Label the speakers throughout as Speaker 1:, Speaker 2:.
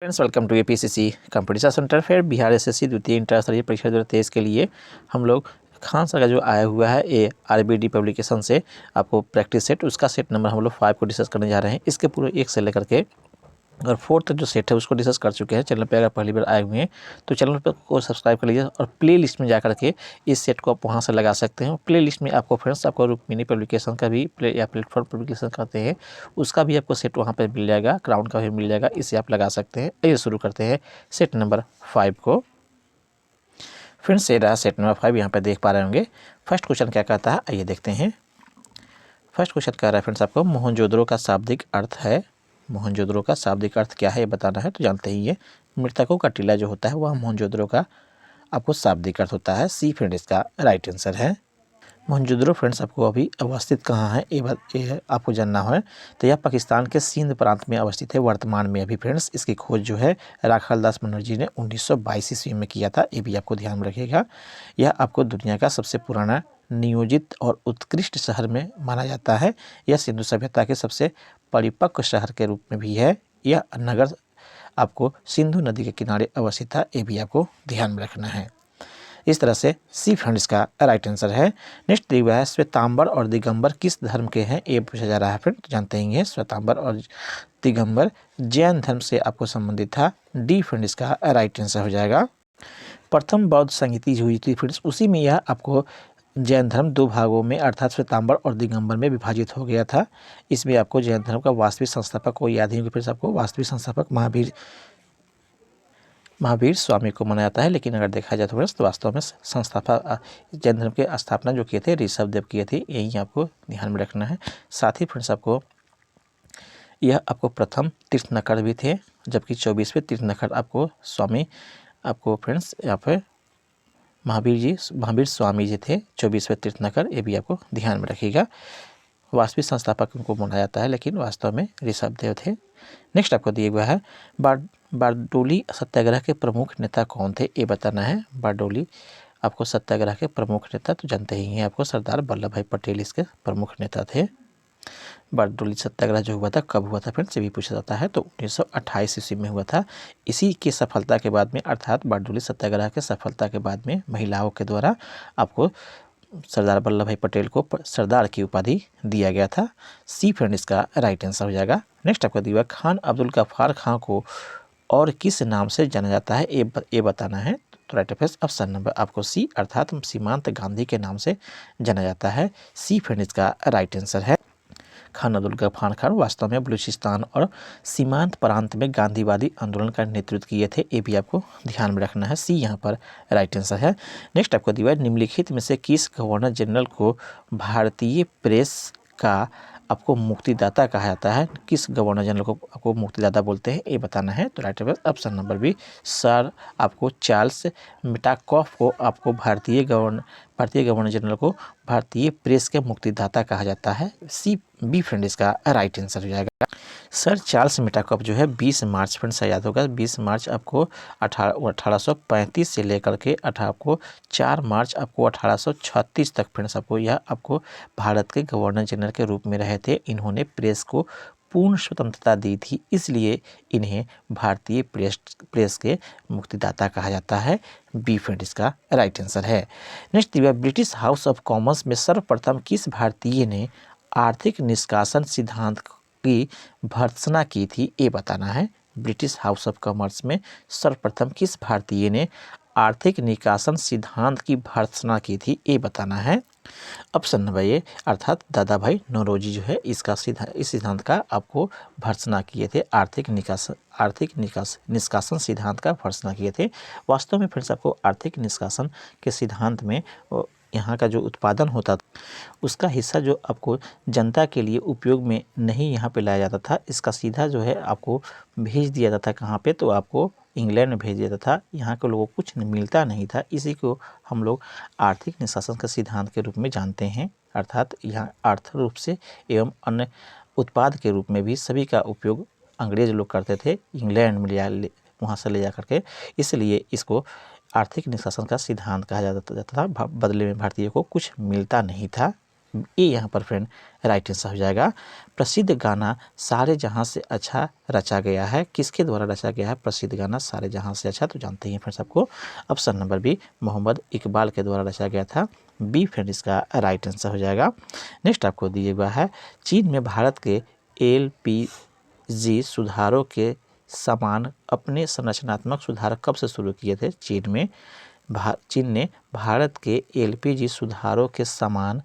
Speaker 1: Friends, welcome to APCC competition centre fair Bihar SSC द्वितीय inter स्तरीय परीक्षा 2023 के लिए हम लोग खान सर का जो आया हुआ है ये आरबीडी पब्लिकेशन से आपको प्रैक्टिस सेट, उसका सेट नंबर हम लोग 5 को डिस्कस करने जा रहे हैं। इसके पूरे 1 से लेकर के और 4 तक जो सेट है उसको डिस्कस कर चुके हैं। चैनल पे अगर पहली बार आए हुए हैं तो चैनल पे को सब्सक्राइब कर लीजिए और प्ले लिस्ट में जा करके इस सेट को आप वहाँ से लगा सकते हैं। प्ले लिस्ट में आपको फ्रेंड्स आपको रुक्मिणी पब्लिकेशन का भी प्ले या प्लेटफॉर्म पब्लिकेशन कहते हैं, उसका भी आपको सेट वहाँ पर मिल जाएगा, क्राउन का भी मिल जाएगा, इसे आप लगा सकते हैं। आइए शुरू करते हैं सेट नंबर 5 को। फ्रेंड्स ये रहा सेट नंबर 5, यहाँ पर देख पा रहे होंगे। फर्स्ट क्वेश्चन क्या कहता है, आइए देखते हैं। फर्स्ट क्वेश्चन कह रहा है फ्रेंड्स आपको मोहनजोदड़ो का शाब्दिक अर्थ है। मोहनजोदड़ो का शाब्दिक अर्थ क्या है ये बताना है। तो जानते ही ये मृतकों का टीला जो होता है वह मोहनजोदड़ो का आपको शाब्दिक अर्थ होता है। सी फ्रेंड इसका राइट आंसर है। मोहनजोदड़ो फ्रेंड्स आपको अभी अवस्थित कहाँ है ये आपको जानना है। तो यह पाकिस्तान के सिंध प्रांत में अवस्थित है वर्तमान में। अभी फ्रेंड्स इसकी खोज जो है राखालदास बनर्जी ने 1922 ईस्वी में किया था, ये भी आपको ध्यान में रखिएगा। यह आपको दुनिया का सबसे पुराना नियोजित और उत्कृष्ट शहर में माना जाता है। यह सिंधु सभ्यता के सबसे परिपक्व शहर के रूप में भी है। यह नगर आपको सिंधु नदी के किनारे अवस्थित था, ये भी आपको ध्यान में रखना है। इस तरह से सी फ्रेंड इसका राइट आंसर है। नेक्स्ट दिया हुआ है श्वेतांबर और दिगंबर किस धर्म के हैं, ये पूछा जा रहा है फ्रेंड। जानते ही हैं श्वेतांबर और दिगंबर जैन धर्म से आपको संबंधित था। डी फ्रेंड इसका राइट आंसर हो जाएगा। प्रथम बौद्ध संहिता हुई थी फ्रेंड्स, उसी में यह आपको जैन धर्म 2 भागों में अर्थात श्वेतांबर और दिगंबर में विभाजित हो गया था। इसमें आपको जैन धर्म का वास्तविक संस्थापक को याद ही होगा फ्रेंड्स, आपको वास्तविक संस्थापक महावीर स्वामी को माना जाता है। लेकिन अगर देखा जाए तो वास्तव में संस्थापक जैन धर्म के स्थापना जो किए थे ऋषभ देव किए थे, यही आपको ध्यान में रखना है। साथ ही फ्रेंड्स आपको यह आपको प्रथम तीर्थंकर भी थे, जबकि 24वें तीर्थंकर आपको स्वामी आपको फ्रेंड्स यहाँ पे महावीर स्वामी जी थे 24वें तीर्थंकर, ये भी आपको ध्यान में रखिएगा। वास्तविक संस्थापक उनको माना जाता है लेकिन वास्तव में ऋषभ देव थे। नेक्स्ट आपको दिया हुआ है बारडोली सत्याग्रह के प्रमुख नेता कौन थे, ये बताना है। बारडोली आपको सत्याग्रह के प्रमुख नेता तो जानते ही हैं, आपको सरदार वल्लभ भाई पटेल इसके प्रमुख नेता थे। बारडोली सत्याग्रह जो हुआ था कब हुआ था फ्रेंड्स, ये भी पूछा जाता है। तो 1928 ईस्वी में हुआ था। इसी की सफलता के बाद में अर्थात बारडोली सत्याग्रह के सफलता के बाद में महिलाओं के द्वारा आपको सरदार वल्लभ भाई पटेल को सरदार की उपाधि दिया गया था। सी फ्रेंड इसका राइट आंसर हो जाएगा। नेक्स्ट आपको दिया खान अब्दुल गफ्फार खां को और किस नाम से जाना जाता है, ये बताना है। तो राइट ऑप्शन नंबर आपको सी अर्थात सीमांत गांधी के नाम से जाना जाता है। सी फ्रेंड इसका राइट आंसर है। खान अब्दुल गफ्फार खान वास्तव में बलूचिस्तान और सीमांत प्रांत में गांधीवादी आंदोलन का नेतृत्व किए थे, ये भी आपको ध्यान में रखना है। सी यहाँ पर राइट आंसर है। नेक्स्ट आपको दिया निम्नलिखित में से किस गवर्नर जनरल को भारतीय प्रेस का आपको मुक्तिदाता कहा जाता है, किस गवर्नर जनरल को आपको मुक्तिदाता बोलते हैं, ये बताना है। तो right option number B sir आपको चार्ल्स मेटाकॉफ को आपको भारतीय गवर्नर जनरल को भारतीय प्रेस के मुक्तिदाता कहा जाता है। सी बी फ्रेंड इसका राइट आंसर हो जाएगा। सर चार्ल्स मेटाकॉफ जो है 20 मार्च फ्रेंड्स याद होगा, 20 मार्च आपको 1835 से लेकर के आपको 4 मार्च आपको 1836 तक फ्रेंड्स आपको यह आपको भारत के गवर्नर जनरल के रूप में रहे थे। इन्होंने प्रेस को पूर्ण स्वतंत्रता दी थी, इसलिए इन्हें भारतीय प्रेस के मुक्तिदाता कहा जाता है। बी फ्रेंड इसका राइट आंसर है। Next British house of Commons में सर्वप्रथम किस भारतीय ने आर्थिक निष्कासन सिद्धांत की भर्त्सना की थी, ये बताना है। ब्रिटिश हाउस ऑफ कॉमन्स में सर्वप्रथम किस भारतीय ने आर्थिक निष्कासन सिद्धांत की भर्त्सना की थी, ये बताना है। ऑप्शन नंबर ए अर्थात दादा भाई नौरोजी जो है इस सिद्धांत का आपको भर्त्सना किए थे। आर्थिक निष्कासन सिद्धांत का भर्त्सना किए थे। वास्तव में फ्रेंड्स आपको आर्थिक निष्कासन के सिद्धांत में यहाँ का जो उत्पादन होता था उसका हिस्सा जो आपको जनता के लिए उपयोग में नहीं यहाँ पे लाया जाता था, इसका सीधा जो है आपको भेज दिया जाता था। कहाँ पे, तो आपको इंग्लैंड में भेज दिया जाता था। यहाँ के लोगों को कुछ मिलता नहीं था, इसी को हम लोग आर्थिक निष्कासन का सिद्धांत के रूप में जानते हैं। अर्थात यहाँ अर्थ रूप से एवं अन्य उत्पाद के रूप में भी सभी का उपयोग अंग्रेज लोग करते थे इंग्लैंड में वहाँ से ले जा करके, इसलिए इसको आर्थिक निष्कासन का सिद्धांत कहा जाता था। बदले में भारतीय को कुछ मिलता नहीं था। ये यहाँ पर फ्रेंड राइट आंसर हो जाएगा। प्रसिद्ध गाना सारे जहां से अच्छा रचा गया है, किसके द्वारा रचा गया है प्रसिद्ध गाना सारे जहां से अच्छा, तो जानते हैं फ्रेंड्स आपको option number B Mohammad Iqbal के द्वारा रचा गया था। बी फ्रेंड इसका राइट आंसर हो जाएगा। नेक्स्ट आपको दिया हुआ है चीन में भारत के LPG सुधारों के समान अपने संरचनात्मक सुधार कब से शुरू किए थे। चीन ने भारत के LPG सुधारों के समान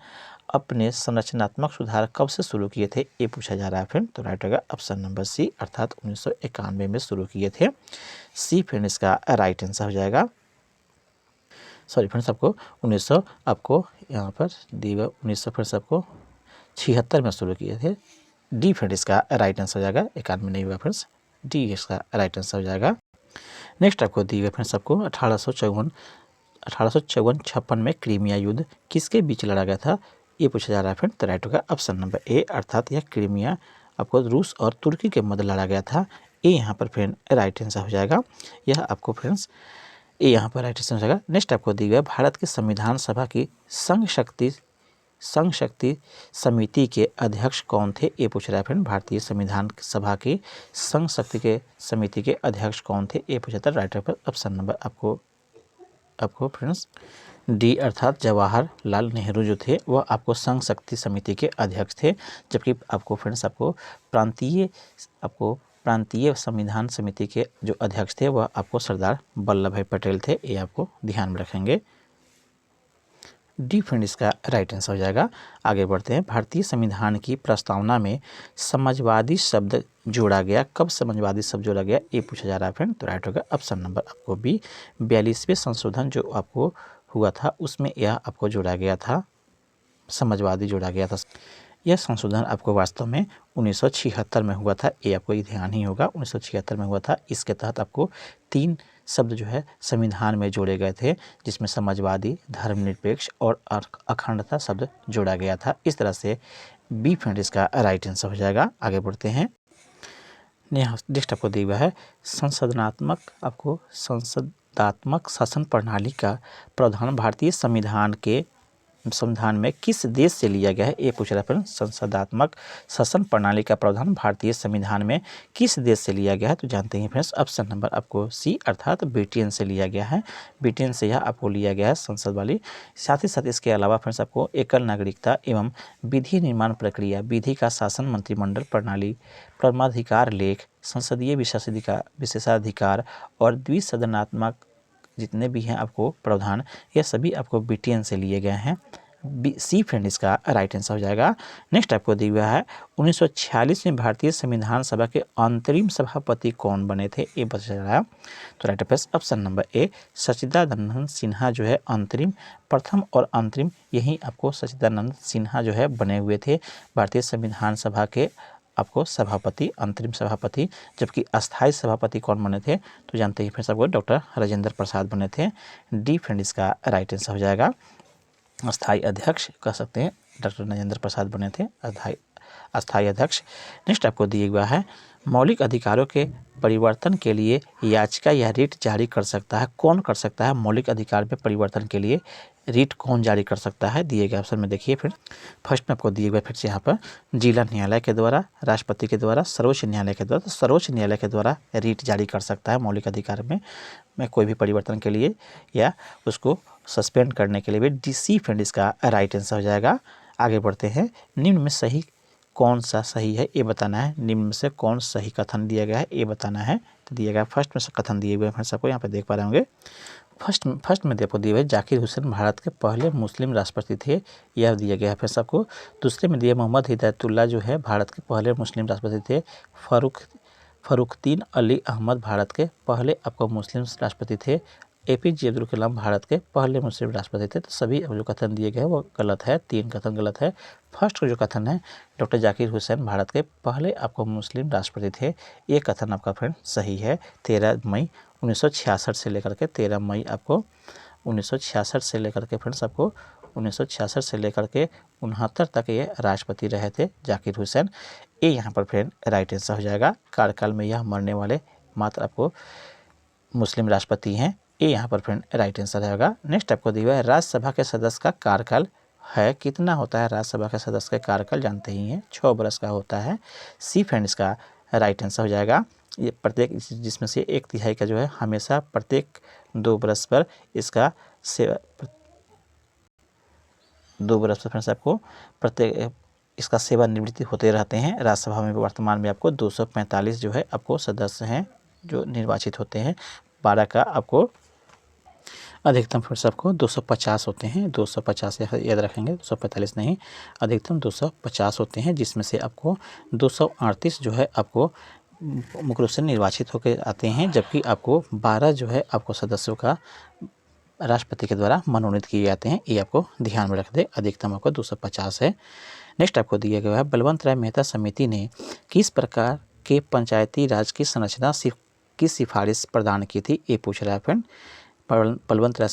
Speaker 1: अपने संरचनात्मक सुधार कब से शुरू किए थे, ये पूछा जा रहा है फ्रेंड। तो राइट होगा ऑप्शन नंबर सी, अर्थात 1991 में शुरू किए थे। सी फ्रेंड इसका राइट आंसर हो जाएगा। सॉरी फ्रेंड्स, आपको यहाँ पर दिए हुए 1900 फ्रेंड्स आपको 76 में शुरू किए थे। डी फ्रेंड इसका राइट आंसर हो जाएगा, 91 नहीं हुआ फ्रेंड्स, डी इसका राइट आंसर हो जाएगा। नेक्स्ट आपको दिए हुए फ्रेंड्स आपको 1854-56 में क्रीमिया युद्ध किसके बीच लड़ा गया था, ये पूछा जा रहा है फ्रेंड। तो राइट होगा ऑप्शन नंबर ए, अर्थात यह क्रीमिया आपको रूस और तुर्की के मध्य लड़ा गया था। ये यहाँ पर फ्रेंड राइट आंसर हो जाएगा। यह आपको फ्रेंड्स ये यहाँ पर राइट आंसर हो जाएगा। नेक्स्ट आपको दी गई भारत के संविधान सभा की संघ शक्ति समिति के अध्यक्ष कौन थे, ये पूछ रहा है फ्रेंड। भारतीय संविधान सभा की संघ शक्ति के समिति के अध्यक्ष कौन थे, ये पूछा था। राइट ऑप्शन नंबर आपको फ्रेंड्स डी, अर्थात जवाहरलाल नेहरू जो थे वह आपको संघ शक्ति समिति के अध्यक्ष थे। जबकि आपको फ्रेंड्स आपको प्रांतीय संविधान समिति के जो अध्यक्ष थे वह आपको सरदार वल्लभ भाई पटेल थे, ये आपको ध्यान में रखेंगे। डी फ्रेंड इसका राइट आंसर हो जाएगा। आगे बढ़ते हैं। भारतीय संविधान की प्रस्तावना में समाजवादी शब्द जोड़ा गया, कब समाजवादी शब्द जोड़ा गया, ये पूछा जा रहा है फ्रेंड। तो राइट होगा ऑप्शन नंबर आपको बी, 42वें संशोधन जो आपको हुआ था उसमें यह आपको जोड़ा गया था, समाजवादी जोड़ा गया था। यह संशोधन आपको वास्तव में 1976 में हुआ था, ये आपको ध्यान ही होगा, 1976 में हुआ था। इसके तहत आपको 3 शब्द जो है संविधान में जोड़े गए थे, जिसमें समाजवादी, धर्मनिरपेक्ष और अखंडता शब्द जोड़ा गया था। इस तरह से बी फ्रेंड इसका राइट आंसर हो जाएगा। आगे बढ़ते हैं। नेक्स्ट आपको दिया हुआ है संसदात्मक शासन प्रणाली का प्रावधान भारतीय संविधान में किस देश से लिया गया है, ये पूछ रहा है। संसदात्मक शासन प्रणाली का प्रावधान भारतीय संविधान में किस देश से लिया गया है, तो जानते हैं फ्रेंड्स ऑप्शन नंबर आपको सी, अर्थात ब्रिटेन से लिया गया है। ब्रिटेन से यह आपको लिया गया है संसद वाली। साथ ही साथ इसके अलावा फ्रेंड्स आपको एकल नागरिकता एवं विधि निर्माण प्रक्रिया, विधि का शासन, मंत्रिमंडल प्रणाली, परमाधिकार लेख, संसदीय विशेषाधिकार और द्विसदनात्मक जितने भी हैं आपको प्रावधान, ये सभी आपको ब्रिटेन से लिए गए हैं। सी फ्रेंड इसका राइट आंसर हो जाएगा। नेक्स्ट आपको दिया हुआ है 1946 में भारतीय संविधान सभा के अंतरिम सभापति कौन बने थे, ये बता रहा है। तो राइट ऑप्शन नंबर ए, सच्चिदानंद सिन्हा जो है प्रथम और अंतरिम, यही आपको सच्चिदानंद सिन्हा जो है बने हुए थे भारतीय संविधान सभा के आपको सभापति, अंतरिम सभापति। जबकि अस्थाई सभापति कौन बने थे, तो जानते ही फिर सबको डॉक्टर राजेंद्र प्रसाद बने थे। डी फ्रेंड इसका राइट आंसर हो जाएगा। अस्थाई अध्यक्ष कह सकते हैं, डॉक्टर राजेंद्र प्रसाद बने थे अस्थाई अध्यक्ष। नेक्स्ट आपको दिया हुआ है मौलिक अधिकारों के परिवर्तन के लिए याचिका या रिट जारी कर सकता है, कौन कर सकता है। मौलिक अधिकार में परिवर्तन के लिए रिट कौन जारी कर सकता है, दिए गए ऑप्शन में देखिए। फिर फर्स्ट में आपको दिए गए फिर से यहाँ पर जिला न्यायालय के द्वारा, राष्ट्रपति के द्वारा, सर्वोच्च न्यायालय के द्वारा। तो सर्वोच्च न्यायालय के द्वारा रिट जारी कर सकता है मौलिक अधिकार में कोई भी परिवर्तन के लिए या उसको सस्पेंड करने के लिए भी। डी फ्रेंड इसका राइट आंसर हो जाएगा। आगे बढ़ते हैं। निम्न में सही कौन सा सही है, ये बताना है। निम्न में से कौन सही कथन दिया गया है, ये बताना है। तो दिया गया फर्स्ट में से कथन दिए हुए हैं सबको यहाँ पे देख पा रहे होंगे। फर्स्ट में देखो दिए हुए जाकिर हुसैन भारत के पहले मुस्लिम राष्ट्रपति थे, यह दिया गया है फिर सबको। दूसरे में दिया मोहम्मद हिदायतुल्लाह जो है भारत के पहले मुस्लिम राष्ट्रपति थे। फरुख्दीन अली अहमद भारत के पहले आपको मुस्लिम राष्ट्रपति थे। APJ अब्दुल कलाम भारत के पहले मुस्लिम राष्ट्रपति थे। तो सभी जो कथन दिए गए हैं वो गलत है, 3 कथन गलत है। फर्स्ट का जो कथन है डॉक्टर जाकिर हुसैन भारत के पहले आपको मुस्लिम राष्ट्रपति थे, ये कथन आपका फ्रेंड सही है। 13 मई 1966 से लेकर के 13 मई आपको 1966 से लेकर के फ्रेंड्स आपको 1966 से लेकर के 69 तक ये राष्ट्रपति रहे थे जाकिर हुसैन। ये यहाँ पर फ्रेंड राइट आंसर हो जाएगा। कार्यकाल में यह मरने वाले मात्र आपको मुस्लिम राष्ट्रपति हैं, ये यहाँ पर फ्रेंड राइट आंसर रहेगा। नेक्स्ट आपको दिया है राज्यसभा के सदस्य का कार्यकाल है कितना होता है राज्यसभा के सदस्य का कार्यकाल जानते ही हैं, 6 वर्ष का होता है। सी फ्रेंड इसका राइट आंसर हो जाएगा। ये प्रत्येक जिसमें से 1/3 का जो है हमेशा प्रत्येक 2 वर्ष पर इसका 2 वर्ष पर फ्रेंड्स आपको प्रत्येक इसका सेवानिवृत्ति होते रहते हैं। राज्यसभा में वर्तमान में आपको 245 जो है आपको सदस्य हैं जो निर्वाचित होते हैं। 12 का आपको अधिकतम फ्रेंड्स आपको 250 होते हैं, 250 याद रखेंगे, 245 नहीं, अधिकतम 250 होते हैं, जिसमें से आपको 238 जो है आपको मुख्य रूप से निर्वाचित होकर आते हैं, जबकि आपको 12 जो है आपको सदस्यों का राष्ट्रपति के द्वारा मनोनीत किए जाते हैं। ये आपको ध्यान में रख दे, अधिकतम आपको 250 है। नेक्स्ट आपको दिया गया है बलवंत राय मेहता समिति ने किस प्रकार के पंचायती राज की संरचना की सिफारिश प्रदान की थी, ये पूछ रहा है फ्रेंड। बलवंत राय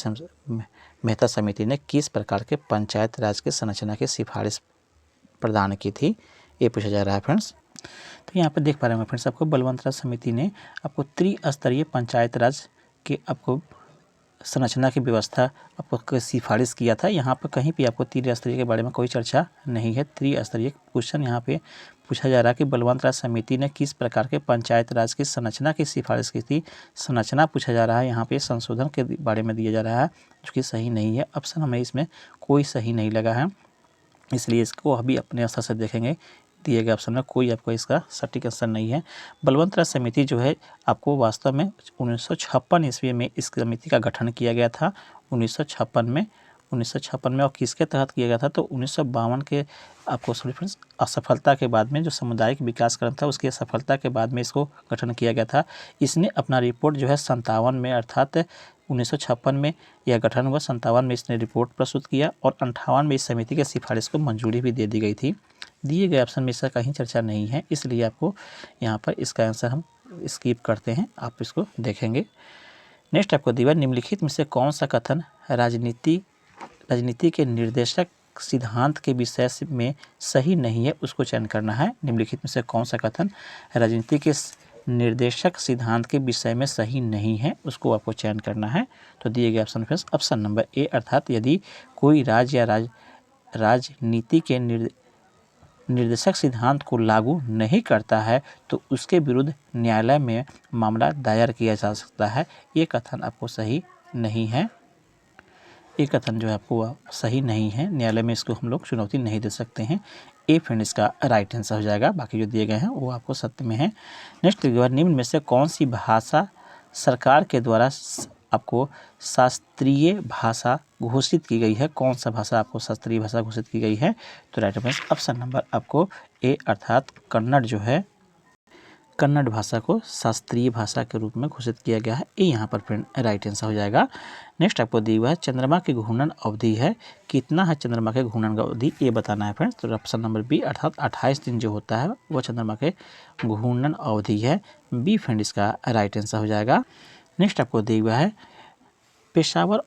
Speaker 1: मेहता समिति ने किस प्रकार के पंचायत राज की संरचना की सिफारिश प्रदान की थी, ये पूछा जा रहा है फ्रेंड्स। तो यहाँ पर देख पा रहे होंगे फ्रेंड्स आपको बलवंत राय समिति ने आपको त्रिस्तरीय पंचायत राज के आपको संरचना की व्यवस्था आपको सिफारिश किया था। यहाँ पर कहीं भी आपको त्रिस्तरीय के बारे में कोई चर्चा नहीं है। त्रिस्तरीय क्वेश्चन यहाँ पे पूछा जा रहा है कि बलवंत राय समिति ने किस प्रकार के पंचायत राज की संरचना की सिफारिश की थी। संरचना पूछा जा रहा है, यहाँ पे संशोधन के बारे में दिया जा रहा है, जो कि सही नहीं है। ऑप्शन हमें इसमें कोई सही नहीं लगा है, इसलिए इसको अभी अपने स्तर से देखेंगे। दिए गए ऑप्शन में कोई आपको इसका सटीक आंसर नहीं है। बलवंत राय समिति जो है आपको वास्तव में 1956 ईस्वी में इस समिति का गठन किया गया था। 1956 में और किसके तहत किया गया था, तो 1952 के आपको सॉरी फ्रेंड्स असफलता के बाद में जो सामुदायिक विकास क्रम था उसकी असफलता के बाद में इसको गठन किया गया था। इसने अपना रिपोर्ट जो है 57 में अर्थात 1956 में यह गठन हुआ, 57 में इसने रिपोर्ट प्रस्तुत किया और 58 में इस समिति के सिफारिश को मंजूरी भी दे दी गई थी। दिए गए ऑप्शन में इसका कहीं चर्चा नहीं है, इसलिए आपको यहाँ पर इसका आंसर हम स्किप करते हैं, आप इसको देखेंगे। नेक्स्ट आपको दिया निम्नलिखित में से कौन सा कथन राजनीति के निर्देशक सिद्धांत के विषय में सही नहीं है, उसको चयन करना है। निम्नलिखित में से कौन सा कथन राजनीति के निर्देशक सिद्धांत के विषय में सही नहीं है, उसको आपको चयन करना है। तो दिए गए ऑप्शन फ्रेंड्स ऑप्शन नंबर ए, अर्थात यदि कोई राज्य या राजनीति के निर्देशक सिद्धांत को लागू नहीं करता है तो उसके विरुद्ध न्यायालय में मामला दायर किया जा सकता है। ये कथन आपको सही नहीं है, ये कथन जो है आपको सही नहीं है, न्यायालय में इसको हम लोग चुनौती नहीं दे सकते हैं। ए फ्रेंड इसका राइट आंसर हो जाएगा, बाकी जो दिए गए हैं वो आपको सत्य में है। नेक्स्ट निम्न में से कौन सी भाषा सरकार के द्वारा आपको शास्त्रीय भाषा घोषित की गई है, कौन सा भाषा आपको शास्त्रीय भाषा घोषित की गई है, तो राइट आंसर ऑप्शन नंबर आपको ए, अर्थात कन्नड़ जो है कन्नड़ भाषा को शास्त्रीय भाषा के रूप में घोषित किया गया है। ये यहाँ पर फ्रेंड राइट आंसर हो जाएगा। नेक्स्ट आपको दी हुआ है चंद्रमा की घूर्णन अवधि है, कितना है चंद्रमा के घूर्णन का अवधि, ये बताना है फ्रेंड्स। तो ऑप्शन नंबर बी, अर्थात 28 दिन जो होता है वो चंद्रमा के घूर्णन अवधि है। बी फ्रेंड इसका राइट आंसर हो जाएगा। नेक्स्ट आपको दिया हुआ है पेशावर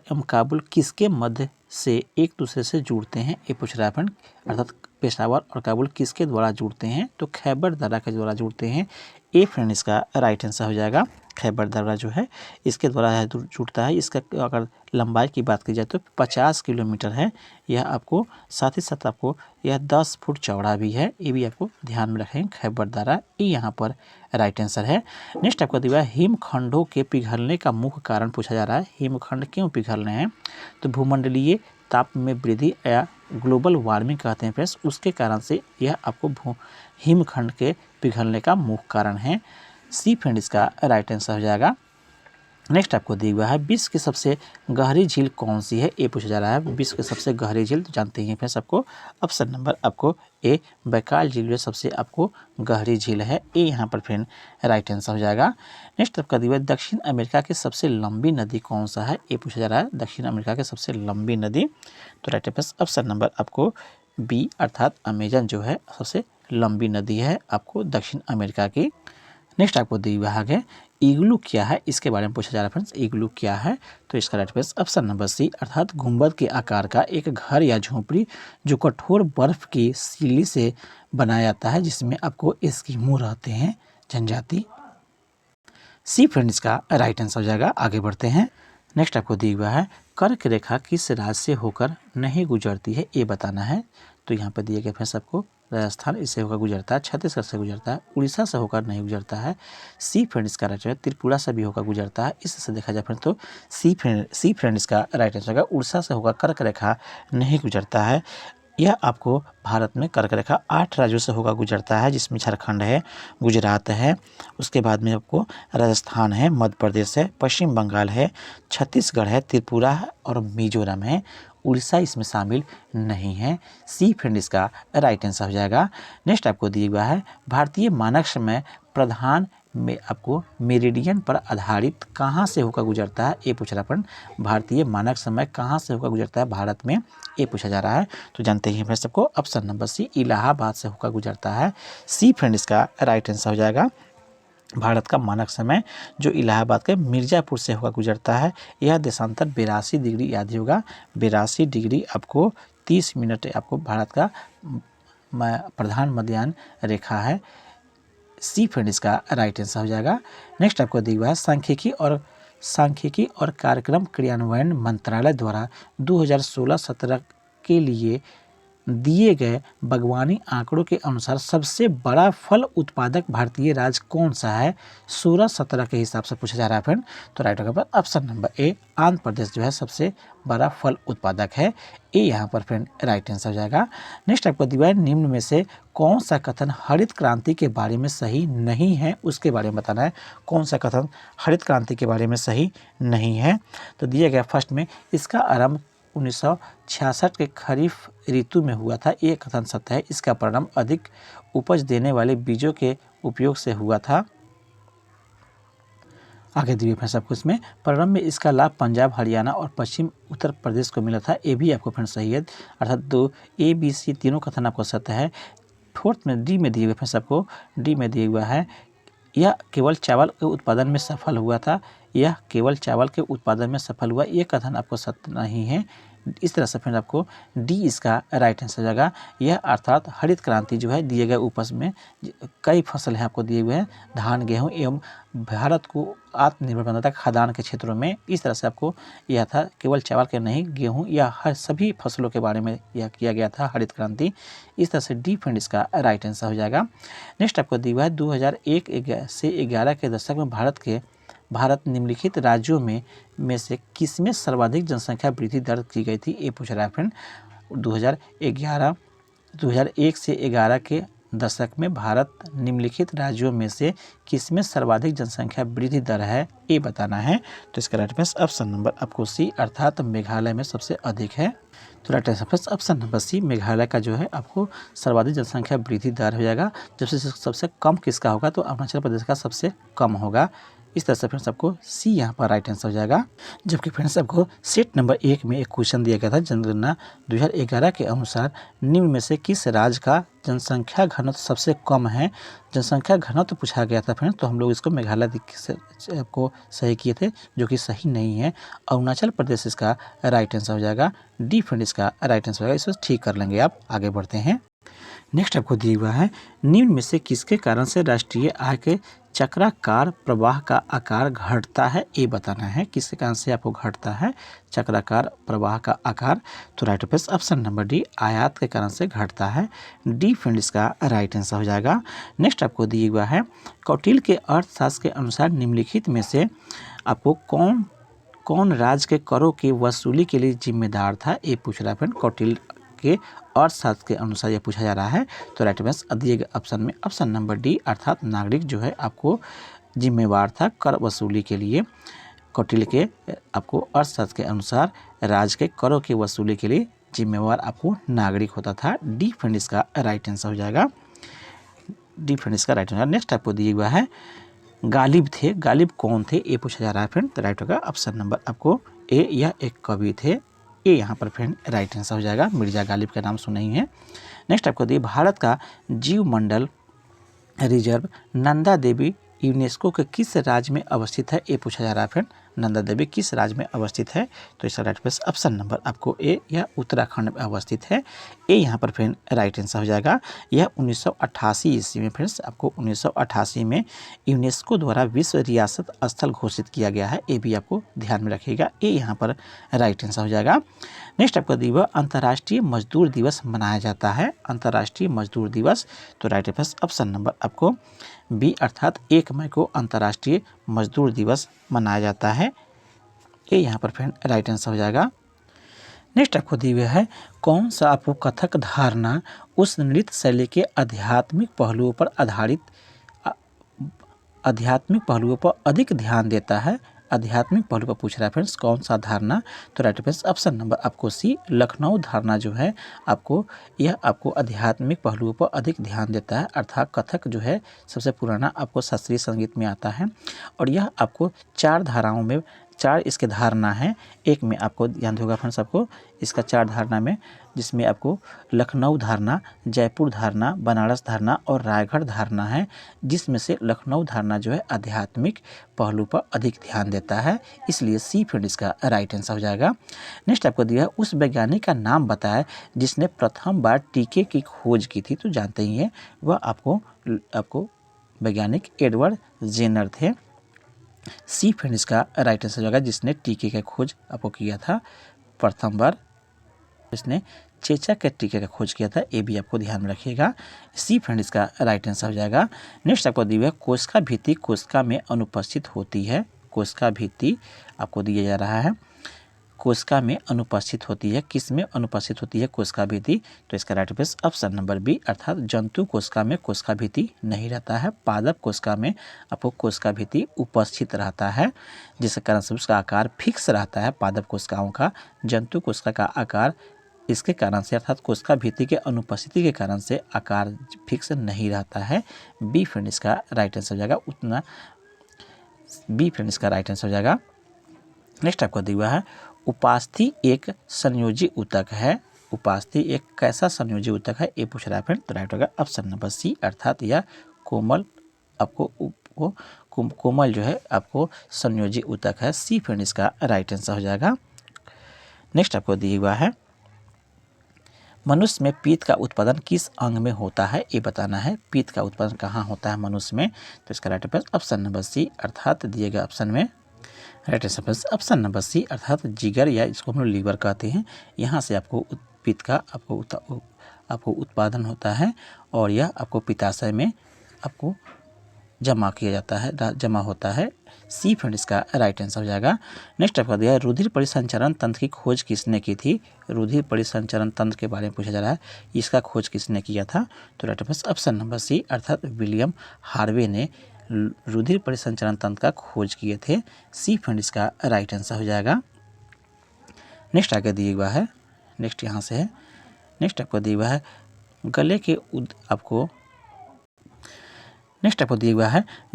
Speaker 1: एवं काबुल किसके मध्य से एक दूसरे से जुड़ते हैं, ये पूछ रहा है फ्रेंड। अर्थात पेशावर और काबुल किसके द्वारा जुड़ते हैं, तो खैबर दर्रा के द्वारा जुड़ते हैं। ए फ्रेंड इसका राइट आंसर हो जाएगा। खैबर दर्रा जो है इसके द्वारा जुड़ता है। इसका अगर लंबाई की बात की जाए तो 50 किलोमीटर है। यह आपको साथ ही साथ आपको यह 10 फुट चौड़ा भी है, ये भी आपको ध्यान में रखें। खैबर दर्रा ये यहाँ पर राइट आंसर है। नेक्स्ट आपको दिया हिमखंडों के पिघलने का मुख्य कारण पूछा जा रहा है। हिमखंड क्यों पिघल रहे हैं, तो भूमंडलीय ताप में वृद्धि या ग्लोबल वार्मिंग कहते हैं फ्रेंड्स, उसके कारण से यह आपको हिमखंड के पिघलने का मुख्य कारण है। सी फ्रेंड इसका राइट आंसर हो जाएगा। नेक्स्ट आपको दिया हुआ है विश्व की सबसे गहरी झील कौन सी है, ये पूछा जा रहा है। विश्व की सबसे गहरी झील तो जानते हैं फ्रेंड्स आपको ऑप्शन नंबर आपको ए, बैकाल झील जो सबसे आपको गहरी झील है। ये यहाँ पर फ्रेंड राइट आंसर हो जाएगा। नेक्स्ट आपका दिया हुआ दक्षिण अमेरिका की सबसे लंबी नदी कौन सा है, ये पूछा जा रहा है। दक्षिण अमेरिका की सबसे लंबी नदी, तो राइट आंसर ऑप्शन नंबर आपको बी, अर्थात अमेजन जो है सबसे लंबी नदी है आपको दक्षिण अमेरिका की। नेक्स्ट आपको दिया हुआ है इग्लू क्या है, इसके बारे में पूछा जा रहा है फ्रेंड्स। इग्लू क्या है, तो इसका right answer option number C, अर्थात गुंबद के आकार का एक घर या झोपड़ी जो कठोर बर्फ की सीली से बनाया जाता है, जिसमें आपको एस्किमो रहते हैं जनजाति। सी फ्रेंड इसका राइट आंसर हो जाएगा। आगे बढ़ते हैं। नेक्स्ट आपको दिया हुआ है कर्क रेखा किस राज्य से होकर नहीं गुजरती है, ये बताना है। तो यहाँ पर दिए गए फ्रेंड्स आपको राजस्थान इससे होकर गुजरता है, छत्तीसगढ़ से गुजरता है, उड़ीसा से होकर नहीं गुजरता है। सी फ्रेंड इसका राइट है, त्रिपुरा से भी होकर गुजरता है। इससे देखा जाए फ्रेंड तो सी फ्रेंड इसका राइट आंसर होगा। उड़ीसा से होकर कर्क रेखा नहीं गुजरता है। यह आपको भारत में कर्क रेखा 8 राज्यों से होकर गुजरता है, जिसमें झारखंड है, गुजरात है, उसके बाद में आपको राजस्थान है, मध्य प्रदेश है, पश्चिम बंगाल है, छत्तीसगढ़ है, त्रिपुरा है और मिजोरम है। उड़ीसा इसमें शामिल नहीं है। सी फ्रेंड इसका राइट आंसर हो जाएगा। नेक्स्ट आपको दिया हुआ है भारतीय मानक समय प्रधान में आपको मेरिडियन पर आधारित कहाँ से होकर गुजरता है, ये पूछ रहा है। भारतीय मानक समय कहाँ से होकर गुजरता है भारत में, ये पूछा जा रहा है। तो जानते हैं फ्रेंड्स सबको ऑप्शन नंबर सी इलाहाबाद से होकर गुजरता है। सी फ्रेंड इसका राइट आंसर हो जाएगा। भारत का मानक समय जो इलाहाबाद के मिर्ज़ापुर से होकर गुजरता है। यह देशांतर 82 डिग्री याद होगा, 82 डिग्री आपको 30 मिनट आपको भारत का प्रधान मध्याह्न रेखा है। सी फ्रेंड इसका राइट आंसर हो जाएगा। नेक्स्ट आपको दिया हुआ है सांख्यिकी और कार्यक्रम क्रियान्वयन मंत्रालय द्वारा 2016-17 के लिए दिए गए बागवानी आंकड़ों के अनुसार सबसे बड़ा फल उत्पादक भारतीय राज्य कौन सा है, 16-17 के हिसाब से पूछा जा रहा है फ्रेंड। तो राइट होगा ऑप्शन नंबर ए, आंध्र प्रदेश जो है सबसे बड़ा फल उत्पादक है। ए यहाँ पर फ्रेंड राइट आंसर हो जाएगा। नेक्स्ट आपको दिया है निम्न में से कौन सा कथन हरित क्रांति के बारे में सही नहीं है, उसके बारे में बताना है। कौन सा कथन हरित क्रांति के बारे में सही नहीं है। तो दिया गया फर्स्ट में इसका आरंभ 1966 के खरीफ ऋतु में हुआ था, ये कथन सत्य है। इसका परिणाम अधिक उपज देने वाले बीजों के उपयोग से हुआ था। आगे दिए फ्रेंड्स आपको इसमें प्रारंभ में इसका लाभ पंजाब, हरियाणा और पश्चिम उत्तर प्रदेश को मिला था, ये भी आपको फ्रेंड्स सही है। अर्थात 2 A, B, C तीनों कथन आपको सत्य है। फोर्थ में डी में दिए हुए फ्रेंड्स आपको डी में दिया हुआ है यह केवल चावल के उत्पादन में सफल हुआ था, यह केवल चावल के उत्पादन में सफल हुआ, ये कथन आपको सत्य नहीं है। इस तरह से फ्रेंड आपको डी इसका राइट आंसर जाएगा। यह अर्थात हरित क्रांति जो है दिए गए उपज में कई फसल हैं आपको दिए हुए हैं, धान, गेहूं एवं भारत को आत्मनिर्भर बनाता था खाद्यान्न के क्षेत्रों में। इस तरह से आपको यह था केवल चावल के नहीं, गेहूं या हर सभी फसलों के बारे में यह किया गया था हरित क्रांति। इस तरह से डी फ्रेंड इसका राइट आंसर हो जाएगा। नेक्स्ट आपको दिया हुआ है 2001 से 11 के दशक में भारत निम्नलिखित राज्यों में से किसमें सर्वाधिक जनसंख्या वृद्धि दर्ज की गई थी, ये पूछ रहा है फ्रेंड। 2001 से 11 के दशक में भारत निम्नलिखित राज्यों में से किसमें सर्वाधिक जनसंख्या वृद्धि दर है, ये बताना है। तो इसका राइट आंसर ऑप्शन नंबर आपको सी अर्थात मेघालय में सबसे अधिक है। तो right answer option number C Meghalaya का जो है आपको सर्वाधिक जनसंख्या वृद्धि दर हो जाएगा। जबसे सबसे कम किसका होगा, तो अरुणाचल प्रदेश का सबसे कम होगा। इस तरह से फ्रेंड्स आपको सी यहाँ पर राइट आंसर हो जाएगा। जबकि फ्रेंड्स आपको सेट नंबर 1 में एक क्वेश्चन दिया गया था, जनगणना 2011 के अनुसार निम्न में से किस राज्य का जनसंख्या घनत्व सबसे कम है। जनसंख्या घनत्व पूछा गया था फ्रेंड्स, तो हम लोग इसको मेघालय से आपको सही किए थे, जो कि सही नहीं है। अरुणाचल प्रदेश इसका राइट आंसर हो जाएगा। डी फ्रेंड इसका राइट आंसर होगा। इसको ठीक कर लेंगे आप। आगे बढ़ते हैं। नेक्स्ट आपको दिया हुआ है निम्न में से किसके कारण से राष्ट्रीय आय के चक्राकार प्रवाह का आकार घटता है, ये बताना है। किसके कारण से आपको घटता है चक्राकार प्रवाह का आकार। तो right answer option number D आयात के कारण से घटता है। डी फ्रेंड इसका राइट आंसर हो जाएगा। नेक्स्ट आपको दिया हुआ है कौटिल्य के अर्थशास्त्र के अनुसार निम्नलिखित में से आपको कौन राज्य के करों की वसूली के लिए जिम्मेदार था, ये पूछ रहा है फ्रेंड। कौटिल्य के अर्थशास्त्र के अनुसार यह पूछा जा रहा है। तो राइट आंसर दिए गए ऑप्शन में ऑप्शन नंबर डी अर्थात नागरिक जो है आपको जिम्मेवार था कर वसूली के लिए। कौटिल्य के आपको अर्थशास्त्र के अनुसार राज्य के करों की वसूली के लिए जिम्मेवार आपको नागरिक होता था। डी फ्रेंड इसका राइट आंसर हो जाएगा। डी फ्रेंड इसका राइट आंसर। नेक्स्ट आपको दिया हुआ है गालिब थे, गालिब कौन थे, ये पूछा जा रहा है फ्रेंड। तो राइट होगा ऑप्शन नंबर आपको ए, यह एक कवि थे। ये यहाँ पर फ्रेंड राइट आंसर हो जाएगा। मिर्जा गालिब का नाम सुना ही है। नेक्स्ट आपको दिए भारत का जीव मंडल रिजर्व नंदा देवी यूनेस्को के किस राज्य में अवस्थित है, ये पूछा जा रहा है फ्रेंड। नंदा देवी किस राज्य में अवस्थित है? तो इसका राइट ऑप्शन नंबर आपको ए, यह उत्तराखंड में अवस्थित है। ए यहाँ पर फ्रेंड राइट आंसर हो जाएगा। यह 1988 ईस्वी में फ्रेंड्स आपको 1988 में यूनेस्को द्वारा विश्व रियासत स्थल घोषित किया गया है। ये भी आपको ध्यान में रखिएगा। ए यहाँ पर राइट आंसर हो जाएगा। नेक्स्ट आपका दिवस अंतर्राष्ट्रीय मजदूर दिवस मनाया जाता है। अंतर्राष्ट्रीय मजदूर दिवस, तो राइट ऑप्शन नंबर आपको बी अर्थात 1 मई को अंतर्राष्ट्रीय मजदूर दिवस मनाया जाता है। ये यहाँ पर फ्रेंड राइट आंसर हो जाएगा। नेक्स्ट आपको दी हुई है कौन सा आपको कथक धारणा उस नृत्य शैली के आध्यात्मिक पहलुओं पर अधिक ध्यान देता है। आध्यात्मिक पहलू पर पूछ रहा है फ्रेंड्स कौन सा धारणा, तो राइट ऑप्शन नंबर आपको सी लखनऊ धारणा जो है आपको यह आपको आध्यात्मिक पहलुओं पर अधिक ध्यान देता है। अर्थात कथक जो है सबसे पुराना आपको शास्त्रीय संगीत में आता है और यह आपको 4 धाराओं में 4 इसके धारणा है। एक में आपको ध्यान होगा फ्रेंड्स आपको इसका 4 धारणा में, जिसमें आपको लखनऊ धारणा, जयपुर धारणा, बनारस धारणा और रायगढ़ धारणा है, जिसमें से लखनऊ धारणा जो है आध्यात्मिक पहलू पर अधिक ध्यान देता है, इसलिए सी फ्रेंड इसका राइट आंसर हो जाएगा। नेक्स्ट आपको दिया है उस वैज्ञानिक का नाम बताया जिसने प्रथम बार टीके की खोज की थी, तो जानते ही हैं वह आपको वैज्ञानिक एडवर्ड जेनर थे। सी फ्रेंड इसका राइट आंसर होगा, जिसने टीके का खोज आपको किया था प्रथम बार, इसने चेचक के टीके का खोज किया था। ये भी आपको ध्यान में रखिएगा। सी फ्रेंड इसका राइट आंसर हो जाएगा। नेक्स्ट आपको दिया है कोशिका भित्ति कोशिका में अनुपस्थित होती है। कोशिका भित्ति आपको दिया जा रहा है, कोशिका में अनुपस्थित होती है। किस में अनुपस्थित होती है कोशिका भित्ति, तो इसका राइट ऑप्शन नंबर बी अर्थात जंतु कोशिका में कोशिका भित्ति नहीं रहता है। पादप कोशिका में आपको कोशिका भित्ति उपस्थित रहता है, जिसके कारण से उसका आकार फिक्स रहता है पादप कोशिकाओं का। जंतु कोशिका का आकार इसके कारण से अर्थात कोशिका भित्ति के अनुपस्थिति के कारण से आकार फिक्स नहीं रहता है। बी फ्रेंड इसका राइट आंसर हो जाएगा। उतना बी फ्रेंड इसका राइट आंसर हो जाएगा। नेक्स्ट आपको दिया हुआ है उपास्थि एक संयोजी ऊतक है। उपास्थि एक कैसा संयोजी ऊतक है, ये पूछ रहा है फ्रेंड, तो राइट होगा ऑप्शन नंबर सी अर्थात यह कोमल आपको कोमल जो है आपको संयोजी ऊतक है। सी फ्रेंड इसका राइट आंसर हो जाएगा। नेक्स्ट आपको दिया हुआ है मनुष्य में पित्त का उत्पादन किस अंग में होता है, ये बताना है। पित्त का उत्पादन कहाँ होता है मनुष्य में, तो इसका राइट ऑप्शन नंबर सी अर्थात दिए गए ऑप्शन में right answer option number C अर्थात जिगर या इसको हम लोग लीवर कहते हैं। यहाँ से आपको पित्त का आपको उत्पादन होता है और यह आपको पित्ताशय में आपको जमा किया जाता है, जमा होता है। सी फ्रेंड इसका राइट आंसर हो जाएगा। नेक्स्ट आपका दिया है रुधिर परिसंचरण तंत्र की खोज किसने की थी। रुधिर परिसंचरण तंत्र के बारे में पूछा जा रहा है, इसका खोज किसने किया था, तो राइट ऑप्शन नंबर सी अर्थात विलियम हार्वे ने रुधिर परिसंचरण तंत्र का खोज किए थे। सी फ्रेंड इसका राइट आंसर हो जाएगा। नेक्स्ट आगे दिया हुआ है, नेक्स्ट यहाँ से है, नेक्स्ट आपको दिया हुआ है गले के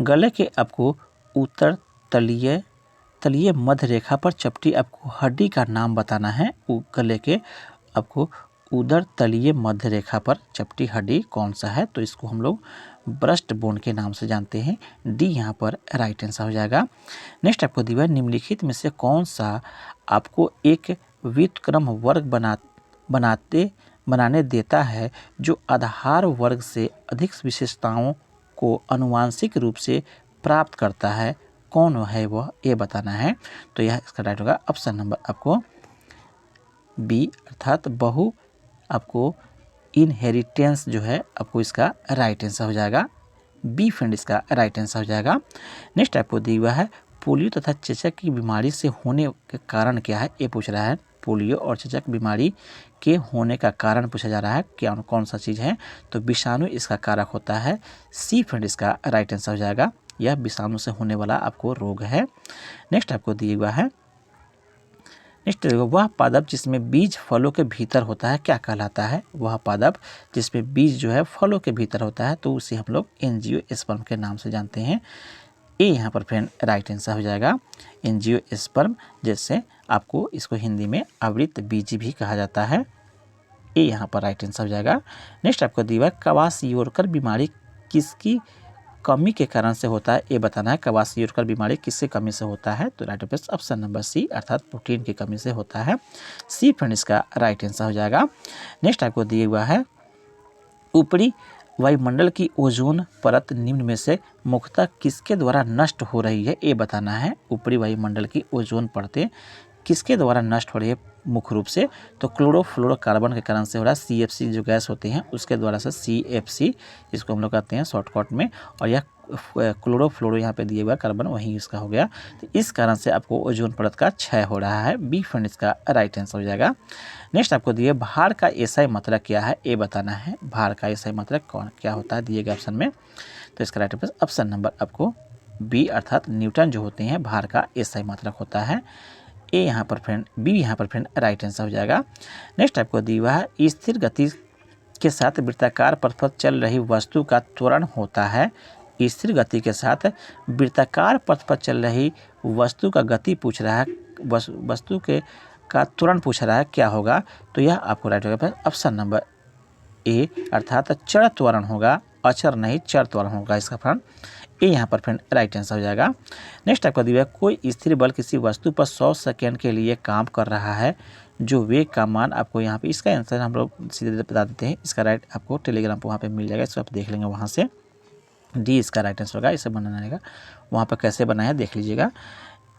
Speaker 1: गले के आपको उत्तर तलीय मध्य रेखा पर चपटी आपको हड्डी का नाम बताना है। गले के आपको उदर तलीय मध्य रेखा पर चपटी हड्डी कौन सा है, तो इसको हम लोग ब्रेस्ट बोन के नाम से जानते हैं। डी यहाँ पर राइट आंसर हो जाएगा। नेक्स्ट आपको दिया निम्नलिखित में से कौन सा आपको एक व्युत्क्रम वर्ग बनाने देता है जो आधार वर्ग से अधिक विशेषताओं को आनुवांशिक रूप से प्राप्त करता है, कौन है वह, ये बताना है। तो यह इसका राइट होगा ऑप्शन नंबर आपको बी अर्थात बहु आपको इनहेरिटेंस जो है आपको इसका राइट आंसर हो जाएगा। बी फ्रेंड इसका राइट आंसर हो जाएगा। नेक्स्ट आपको दिया हुआ है पोलियो तथा चेचक की बीमारी से होने के कारण क्या है, ये पूछ रहा है। पोलियो और चेचक बीमारी के होने का कारण पूछा जा रहा है, क्या कौन सा चीज़ है, तो विषाणु इसका कारक होता है। सी फ्रेंड इसका राइट आंसर हो जाएगा। यह विषाणु से होने वाला आपको रोग है। नेक्स्ट आपको दिया हुआ है नेक्स्ट वह पादप जिसमें बीज फलों के भीतर होता है क्या कहलाता है। वह पादप जिसमें बीज जो है फलों के भीतर होता है, तो उसे हम लोग एंजियोस्पर्म के नाम से जानते हैं। ए यहाँ पर फ्रेंड राइट आंसर हो जाएगा। एंजियोस्पर्म जैसे आपको इसको हिंदी में आवृत बीज भी कहा जाता है। ए यहाँ पर राइट आंसर हो जाएगा। नेक्स्ट आपको दिया कवासियोरकर बीमारी कमी के कारण से होता है, ये बताना है। क्वासियोरकर बीमारी किसकी कमी से होता है? तो right answer option number C अर्थात प्रोटीन की कमी से होता है। सी फ्रेंड इसका राइट आंसर हो जाएगा। नेक्स्ट आपको दिया हुआ है ऊपरी वायुमंडल की ओजोन परत निम्न में से मुख्यतः किसके द्वारा नष्ट हो रही है, ये बताना है। ऊपरी वायुमंडल की ओजोन परतें किसके द्वारा नष्ट हो रही है मुख्य रूप से? तो क्लोरोफ्लोरोकार्बन के कारण से हो रहा है। CFC जो गैस होती हैं उसके द्वारा से CFC इसको हम लोग कहते हैं शॉर्टकट में, और यह क्लोरोफ्लोरो यहाँ पे दिया हुआ कार्बन वही इसका हो गया। तो इस कारण से आपको ओजोन परत का क्षय हो रहा है। बी फ्रेंड इसका राइट आंसर हो जाएगा। नेक्स्ट आपको दिए भार का एसआई मात्रक क्या है, ये बताना है। भार का एसआई मात्रक कौन क्या होता है दिए गए ऑप्शन में? तो इसका राइट आंसर ऑप्शन नंबर आपको बी अर्थात न्यूटन जो होते हैं भार का एसआई मात्रक होता है। ए यहाँ पर फ्रेंड बी यहाँ पर फ्रेंड राइट आंसर हो जाएगा। नेक्स्ट आपको दिया हुआ है स्थिर गति के साथ वृत्ताकार पथ पर चल रही वस्तु का त्वरण होता है। स्थिर गति के साथ वृत्ताकार पथ पर चल रही वस्तु का गति पूछ रहा है, वस्तु के का त्वरण पूछ रहा है, क्या होगा? तो यह आपको राइट होगा ऑप्शन नंबर ए अर्थात चर त्वरण होगा, अचर नहीं चर त्वरण होगा इसका फ्रेंड। ये यहाँ पर फ्रेंड राइट आंसर हो जाएगा। नेक्स्ट आपको दिया कोई स्थिर बल किसी वस्तु पर 100 सेकेंड के लिए काम कर रहा है, जो वेग का मान आपको यहाँ पे इसका आंसर हम लोग सीधे बता देते हैं। इसका राइट आपको टेलीग्राम पर वहाँ पे मिल जाएगा, इसको आप देख लेंगे वहाँ से। डी इसका राइट आंसर होगा। इसे बनाने का वहाँ पर कैसे बनाया देख लीजिएगा।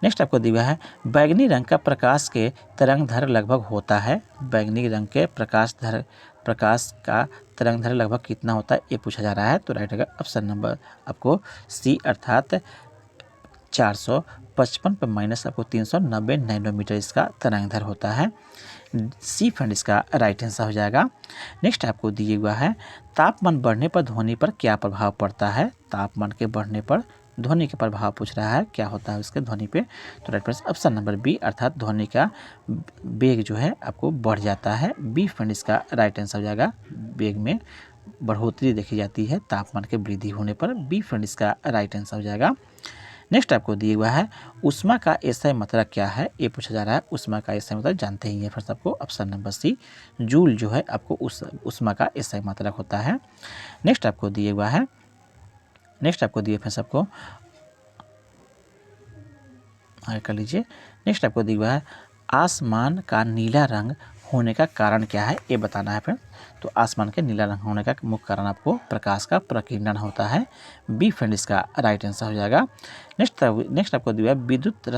Speaker 1: नेक्स्ट आपको दिया है बैगनी रंग का प्रकाश के तरंग दैर्घ्य लगभग होता है। बैगनी रंग के प्रकाश का तरंग दैर्घ्य लगभग कितना होता है, ये पूछा जा रहा है। तो राइट होगा ऑप्शन नंबर आपको सी अर्थात 455 पर माइनस आपको 390 नैनोमीटर इसका तरंग दैर्घ्य होता है। सी फ्रेंड इसका राइट आंसर हो जाएगा। नेक्स्ट आपको दिया हुआ है तापमान बढ़ने पर ध्वनि पर क्या प्रभाव पड़ता है। तापमान के बढ़ने पर ध्वनि के प्रभाव पूछ रहा है, क्या होता है उसके ध्वनि पे? तो right answer option number B अर्थात ध्वनि का वेग जो है आपको बढ़ जाता है। बी फ्रेंड इसका राइट आंसर हो जाएगा। वेग में बढ़ोतरी देखी जाती है तापमान के वृद्धि होने पर। बी फ्रेंड इसका राइट आंसर हो जाएगा। नेक्स्ट आपको दिया हुआ है ऊष्मा का एसआई मात्रक क्या है, ये पूछा जा रहा है। ऊष्मा का एसआई मात्रक जानते ही है फिर सबको, ऑप्शन नंबर सी जूल जो है आपको ऊष्मा का एसआई मात्रक होता है। नेक्स्ट आपको दिया हुआ है फिर सबको आगे कर लीजिए। नेक्स्ट आपको दिया हुआ है आसमान का नीला रंग होने का कारण क्या है, ये बताना है फ्रेंड। तो आसमान के नीला रंग होने का मुख्य कारण आपको प्रकाश का प्रकीर्णन होता है। बी फ्रेंड इसका राइट आंसर हो जाएगा। नेक्स्ट आपको दिया वैद्युत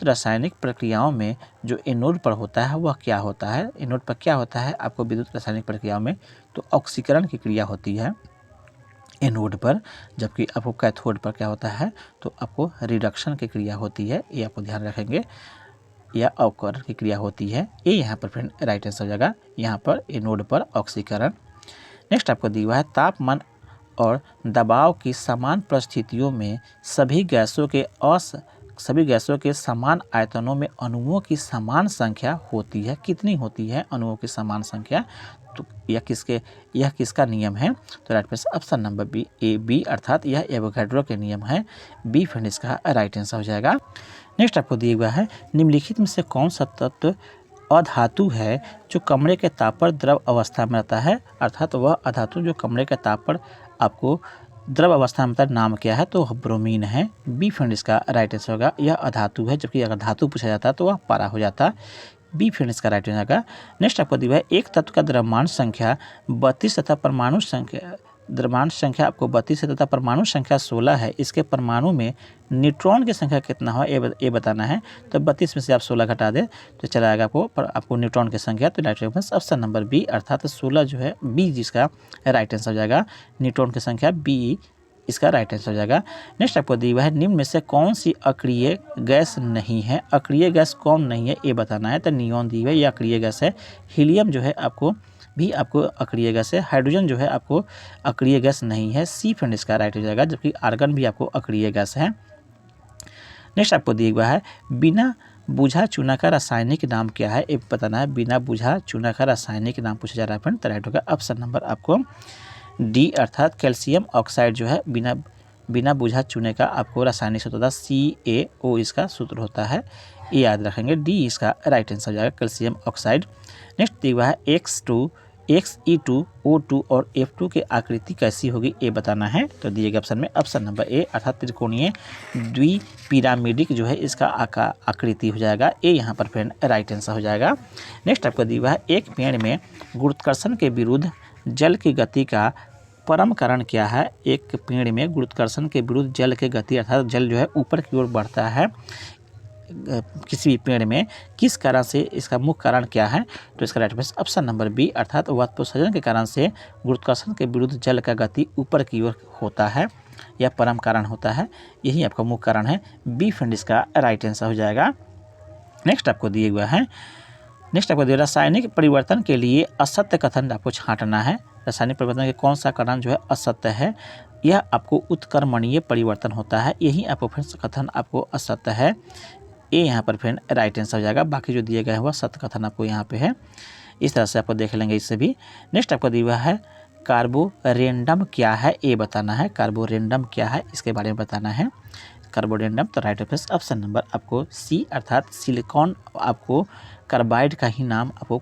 Speaker 1: रासायनिक प्रक्रियाओं में जो एनोड पर होता है वह क्या होता है। एनोड पर क्या होता है आपको विद्युत रासायनिक प्रक्रियाओं में? तो ऑक्सीकरण की क्रिया होती है एनोड पर, जबकि आपको कैथोड पर क्या होता है? तो आपको रिडक्शन की क्रिया होती है, ये आपको ध्यान रखेंगे, या अवकरण की क्रिया होती है। ये यहाँ पर फ्रेंड राइट आंसर हो जाएगा। यहाँ पर एनोड पर ऑक्सीकरण। नेक्स्ट आपको दिया हुआ है तापमान और दबाव की समान परिस्थितियों में सभी गैसों के समान आयतनों में अणुओं की समान संख्या होती है। कितनी होती है अणुओं की समान संख्या? तो यह किसका नियम है? तो right answer option number B अर्थात यह एवोगैड्रो के नियम है। बी फ्रेंड इसका राइट आंसर हो जाएगा। नेक्स्ट आपको दिया हुआ है निम्नलिखित में से कौन सा तत्व अधातु है जो कमरे के ताप पर द्रव अवस्था में रहता है, अर्थात वह अधातु जो कमरे के ताप पर आपको द्रव अवस्था में रहता है, नाम क्या है? तो ब्रोमीन है। बी फ्रेंड इसका राइट आंसर होगा। यह अधातु है, जबकि अगर धातु पूछा जाता तो वह पारा हो जाता। बी फ्रेंड इसका राइट आंसर होगा। नेक्स्ट आपको दिया है एक तत्व का द्रव्यमान संख्या 32 तथा परमाणु संख्या आपको 32 है तथा परमाणु संख्या 16 है। इसके परमाणु में न्यूट्रॉन की संख्या कितना हो ये बताना है। तो 32 में से आप 16 घटा दें तो चला आएगा आपको न्यूट्रॉन की संख्या। तो right answer option number B अर्थात 16 जो है बी जिसका राइट आंसर हो जाएगा। न्यूट्रॉन की संख्या बी इसका राइट आंसर हो जाएगा। नेक्स्ट आपको दिया हुआ है निम्न में से कौन सी अक्रिय गैस नहीं है। अक्रिय गैस कौन नहीं है ये बताना है। तो नियॉन दी हुई है, ये अक्रिय गैस है। हीलियम जो है आपको अक्रिय गैस है। हाइड्रोजन जो है आपको अक्रिय गैस नहीं है। सी फ्रेंड इसका राइट हो जाएगा, जबकि आर्गन भी आपको अक्रिय गैस है। नेक्स्ट आपको दिया हुआ है बिना बुझा चूना का रासायनिक नाम क्या है, ये बताना है। बिना बुझा चूना का रासायनिक नाम पूछा जा रहा है फ्रेंड। तो राइट होगा ऑप्शन नंबर आपको डी अर्थात कैल्शियम ऑक्साइड जो है बिना बुझा चूने का आपको रासायनिक सूत्र होता है CaO इसका सूत्र होता है, ये याद रखेंगे। डी इसका राइट आंसर हो जाएगा कैल्शियम ऑक्साइड। नेक्स्ट दिया हुआ है X2 XE2O2 और F2 की आकृति कैसी होगी ये बताना है। तो दिए गए ऑप्शन में ऑप्शन नंबर ए अर्थात त्रिकोणीय द्विपिरामिडिक जो है इसका आकृति हो जाएगा। ए यहाँ पर फ्रेंड राइट आंसर हो जाएगा। नेक्स्ट आपको दिया हुआ है एक पेड़ में गुरुत्वाकर्षण के विरुद्ध जल की गति का परम कारण क्या है। एक पेड़ में गुरुत्वाकर्षण के विरुद्ध जल की गति अर्थात जल जो है ऊपर की ओर बढ़ता है किसी भी पेड़ में, किस कारण से, इसका मुख्य कारण क्या है। तो इसका right answer option number B अर्थात वाष्पोत्सर्जन के कारण से गुरुत्वाकर्षण के विरुद्ध जल का गति ऊपर की ओर होता है या परम कारण होता है, यही आपका मुख्य कारण है। बी फ्रेंड इसका राइट आंसर हो जाएगा। नेक्स्ट आपको दिए हुआ है, नेक्स्ट आपको दिया रासायनिक परिवर्तन के लिए असत्य कथन आपको छांटना है। रासायनिक परिवर्तन के कौन सा कथन जो है असत्य है, यह आपको उत्क्रमणीय परिवर्तन होता है, यही आपको फ्रेंड्स कथन आपको असत्य है। ए यहाँ पर फ्रेंड राइट आंसर हो जाएगा। बाकी जो दिए गए हैं वह सत्य कथन आपको यहाँ पे है। इस तरह से आपको देख लेंगे इससे भी। नेक्स्ट आपको दिया हुआ है कार्बोरेंडम क्या है ये बताना है। कार्बोरेंडम क्या है इसके बारे में बताना है। कार्बोरेंडम तो राइट आंसर ऑप्शन नंबर आपको सी अर्थात सिलिकॉन आपको कार्बाइड का ही नाम आपको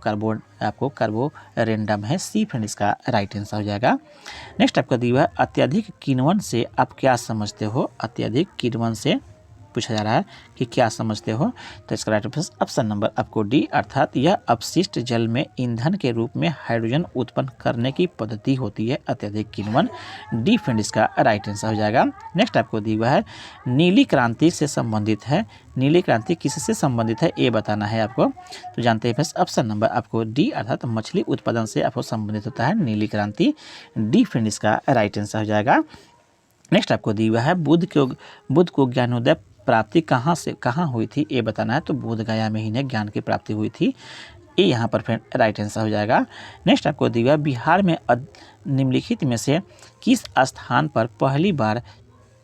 Speaker 1: कार्बोरेंडम है। सी फ्रेंड इसका राइट आंसर हो जाएगा। नेक्स्ट आपको दिया हुआ है अत्यधिक किण्वन से आप क्या समझते हो। अत्यधिक किण्वन से पूछा जा रहा है कि क्या समझते हो। तो इसका राइट आंसर ऑप्शन नंबर आपको डी अर्थात यह अपशिष्ट जल में ईंधन के रूप में हाइड्रोजन उत्पन्न करने की पद्धति होती है अत्यधिक किण्वन। डी फ्रेंड इसका राइट आंसर हो जाएगा। नेक्स्ट आपको दिया हुआ है नीली क्रांति से संबंधित है। नीली क्रांति किससे संबंधित है ये बताना है आपको। तो जानते हैं फ्रेंड्स ऑप्शन नंबर आपको डी अर्थात मछली उत्पादन से आपको संबंधित होता है नीली क्रांति। डी फ्रेंड इसका राइट आंसर हो जाएगा। नेक्स्ट आपको दिया हुआ है बुद्ध को ज्ञानोदय प्राप्ति कहाँ हुई थी ये बताना है। तो बोध गया में ही ने ज्ञान की प्राप्ति हुई थी। ये यहाँ पर फ्रेंड राइट आंसर हो जाएगा। नेक्स्ट आपको दिया हुआ बिहार में निम्नलिखित में से किस स्थान पर पहली बार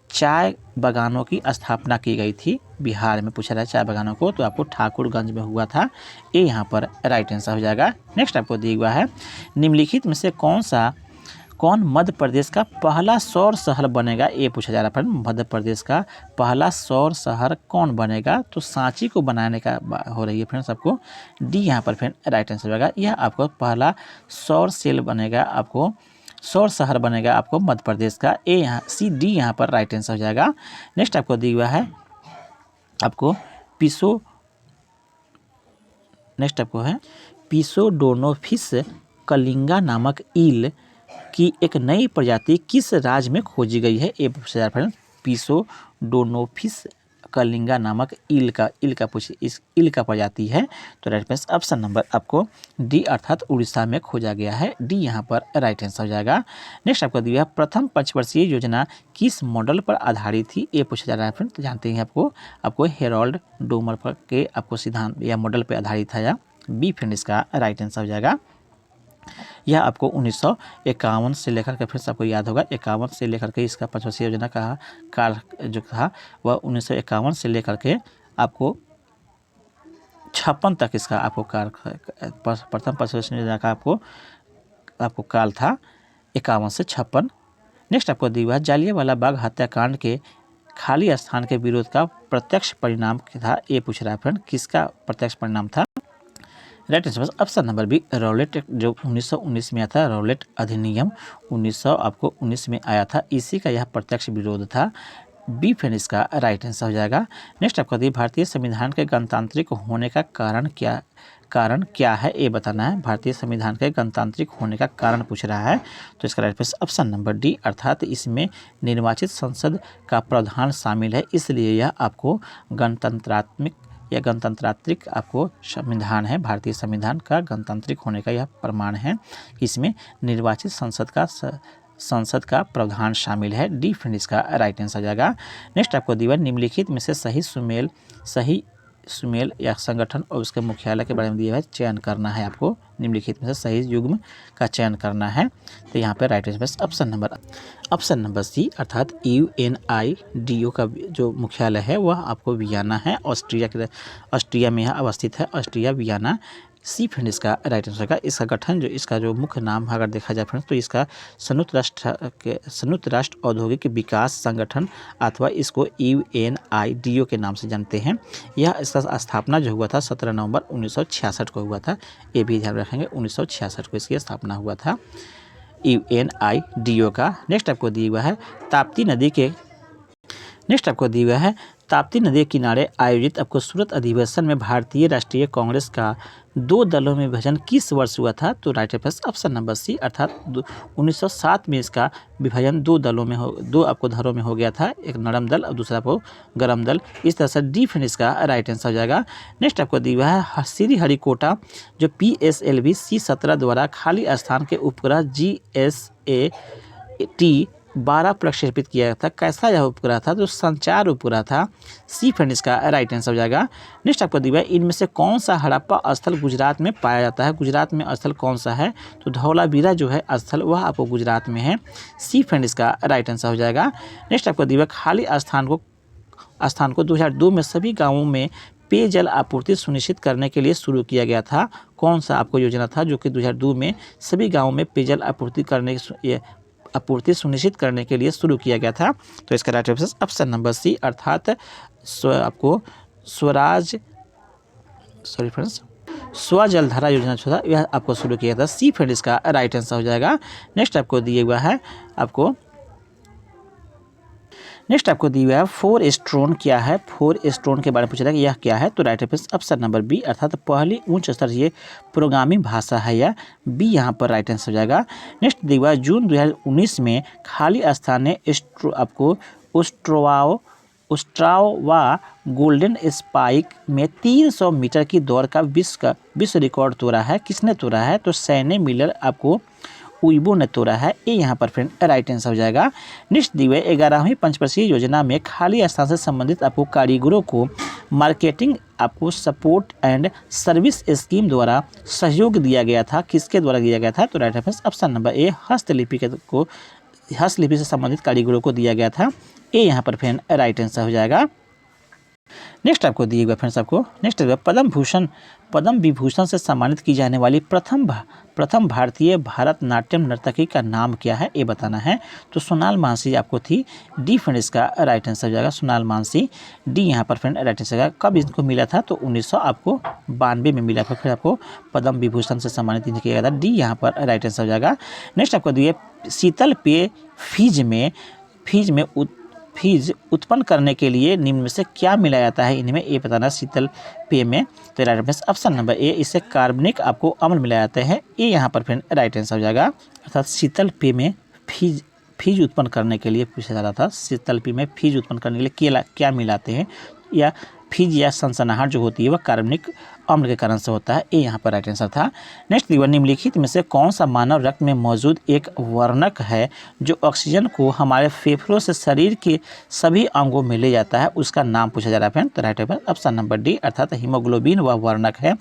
Speaker 1: चाय बागानों की स्थापना की गई थी। बिहार में पूछा रहा है चाय बागानों को, तो आपको ठाकुरगंज में हुआ था। ये यहाँ पर राइट आंसर हो जाएगा। नेक्स्ट आपको दिया हुआ है निम्नलिखित में से कौन मध्य प्रदेश का पहला सौर शहर बनेगा ये पूछा जा रहा है फ्रेंड। मध्य प्रदेश का पहला सौर शहर कौन बनेगा। तो सांची को बनाने का हो रही है फ्रेंड्स आपको। डी यहाँ पर फ्रेंड राइट आंसर होगा। यह आपको पहला सौर सेल बनेगा, आपको सौर शहर बनेगा आपको मध्य प्रदेश का। ए यहाँ सी डी यहाँ पर राइट आंसर हो जाएगा। नेक्स्ट आपको दिया हुआ है आपको पिसोडोनोफिस कलिंगा नामक ईल की एक नई प्रजाति किस राज्य में खोजी गई है ये पूछा जा रहा है। पिसोडोनोफिस कलिंगा नामक ईल का इस ईल का प्रजाति है। तो राइट आंसर ऑप्शन नंबर आपको डी अर्थात उड़ीसा में खोजा गया है। डी यहाँ पर राइट आंसर हो जाएगा। नेक्स्ट आपको दिया प्रथम पंचवर्षीय योजना किस मॉडल पर आधारित थी ये पूछा जा रहा है फ्रेंड। तो जानते हैं आपको हेरोल्ड डोमर पर के आपको सिद्धांत या मॉडल पर आधारित है या बी फ्रेंड इसका राइट आंसर हो जाएगा। यह आपको 1951 से लेकर के फिर से आपको याद होगा 51 से लेकर के इसका पंचवर्षीय योजना का काल जो था वह 1951 से लेकर के आपको 56 तक इसका आपको प्रथम पंचवर्षीय योजना का आपको काल था 51 से 56। नेक्स्ट आपको दिया हुआ जालियांवाला बाग हत्याकांड के खाली स्थान के विरोध का प्रत्यक्ष परिणाम था ये पूछ रहा है फ्रेंड। किसका प्रत्यक्ष परिणाम था। Right answer option number B Rowlatt जो 1919 में आया था। रॉलेट अधिनियम 1919 में आया था, इसी का यह प्रत्यक्ष विरोध था। बी फ्रेंड इसका राइट आंसर हो जाएगा। नेक्स्ट आपको दिया भारतीय संविधान के गणतांत्रिक होने का कारण क्या है ये बताना है। भारतीय संविधान के गणतांत्रिक होने का कारण पूछ रहा है। तो इसका right answer option number D अर्थात इसमें निर्वाचित संसद का प्रावधान शामिल है, इसलिए यह आपको गणतंत्रात्मक आपको संविधान है। भारतीय संविधान का गणतांत्रिक होने का यह प्रमाण है। इसमें निर्वाचित संसद का प्रावधान शामिल है। डी फ्रेंड इसका राइट आंसर जाएगा। नेक्स्ट आपको दिया निम्नलिखित में से सही सुमेल या संगठन और उसके मुख्यालय के बारे में दिया है चयन करना है। आपको निम्नलिखित में से सही युग्म का चयन करना है। तो यहाँ पे right answer option number C अर्थात UNIDO का जो मुख्यालय है वह आपको वियना है। ऑस्ट्रिया में यह अवस्थित है। ऑस्ट्रिया वियना सी फ्रेंड इसका राइट आंसर का। इसका गठन जो इसका जो मुख्य नाम अगर देखा जाए फ्रेंड्स तो इसका संयुक्त राष्ट्र औद्योगिक विकास संगठन अथवा इसको UNIDO के नाम से जानते हैं। यह इसका स्थापना जो हुआ था 17 नवंबर 1966 को हुआ था। ये भी ध्यान रखेंगे, 1966 को इसकी स्थापना हुआ था UNIDO का। नेक्स्ट आपको दिया हुआ है ताप्ती नदी के किनारे आयोजित आपको सूरत अधिवेशन में भारतीय राष्ट्रीय कांग्रेस का 2 दलों में विभाजन किस वर्ष हुआ था? तो right answer option number C, अर्थात 1907 में इसका विभाजन 2 दलों में दो आपको धड़ों में हो गया था, एक नरम दल और दूसरा आपको गरम दल। इस तरह से डी फ्रेंड इसका राइट आंसर हो जाएगा। नेक्स्ट आपको दिया हुआ है श्रीहरिकोटा जो PSLV C-17 द्वारा खाली स्थान के उपग्रह GSAT-12 प्रक्षेपित किया गया था। कैसा यह उपग्रह था? तो संचार उपग्रह था। सी फ्रेंड इसका राइट आंसर हो जाएगा। नेक्स्ट आपको दिया है इनमें से कौन सा हड़प्पा स्थल गुजरात में पाया जाता है? गुजरात में स्थल कौन सा है? तो धौलावीरा जो है स्थल वह आपको गुजरात में है। सी फ्रेंड इसका राइट आंसर हो जाएगा। नेक्स्ट आपको दिया खाली स्थान को 2002 में सभी गाँवों में पेयजल आपूर्ति सुनिश्चित करने के लिए शुरू किया गया था। कौन सा आपको योजना था जो कि 2002 में सभी गाँवों में पेयजल आपूर्ति सुनिश्चित करने के लिए शुरू किया गया था? तो इसका right answer option number C, अर्थात आपको स्वजलधारा योजना जो था यह आपको शुरू किया था। सी फ्रेंड इसका राइट आंसर हो जाएगा। नेक्स्ट आपको दिया हुआ है फोर स्टोन क्या है? फोर स्टोन के बारे में पूछा था कि यह क्या है? तो right answer option number B, अर्थात पहली उच्च स्तरीय प्रोग्रामिंग भाषा है यह। बी यहाँ पर राइट आंसर हो जाएगा। नेक्स्ट दिया हुआ जून 2019 में खाली स्थान ने आपको ओस्ट्रावा गोल्डन स्पाइक में 300 मीटर की दौड़ का विश्व रिकॉर्ड तोड़ा है। किसने तोड़ा है? तो सैने मिलर आपको उइबो ने तोड़ा है। ये यहाँ पर फ्रेंड राइट आंसर हो जाएगा। नेक्स्ट दी हुई 11वीं पंचवर्षीय योजना में खाली स्थान से संबंधित आपको कारीगरों को मार्केटिंग आपको सपोर्ट एंड सर्विस स्कीम द्वारा सहयोग दिया गया था। किसके द्वारा दिया गया था? तो right answer option number A, हस्तलिपि से संबंधित कारीगरों को दिया गया था। ये यहाँ पर फ्रेंड राइट आंसर हो जाएगा। नेक्स्ट आपको दिए गए फ्रेंड्स आपको नेक्स्ट पद्म विभूषण से सम्मानित की जाने वाली प्रथम भारतीय भारतनाट्यम नर्तकी का नाम क्या है? ये बताना है। तो सोनाल मानसी आपको थी। डी फ्रेंड इसका राइट आंसर हो जाएगा, सोनाल मानसी। डी यहाँ पर फ्रेंड राइट आंसर जाएगा। कब इनको मिला था? तो 1992 में मिला था। फिर आपको पद्म विभूषण से सम्मानित किया गया था। डी यहाँ पर राइट आंसर हो जाएगा। नेक्स्ट आपको दिए शीतल पेय फीज उत्पन्न करने के लिए निम्न में से क्या मिलाया जाता है? इनमें ये बताना शीतल पेय में। तो राइट आंसर ऑप्शन नंबर ए, इससे कार्बनिक आपको अम्ल मिलाया जाते हैं। ये यहाँ पर फ्रेंड राइट आंसर हो जाएगा। अर्थात शीतल पेय में फीज उत्पन्न करने के लिए पूछा जा रहा था। शीतल पेय में फीज उत्पन्न करने के लिए क्या मिलाते हैं? या फीज या सनसनाहट जो होती है वह कार्बनिक अम्ल के कारण से होता है। ये यहाँ पर राइट आंसर था। नेक्स्ट निम्नलिखित में से कौन सा मानव रक्त में मौजूद एक वर्णक है जो ऑक्सीजन को हमारे फेफड़ों से शरीर के सभी अंगों में ले जाता है? उसका नाम पूछा जा रहा है। तो right answer option number D, अर्थात हीमोग्लोबिन वह वर्णक है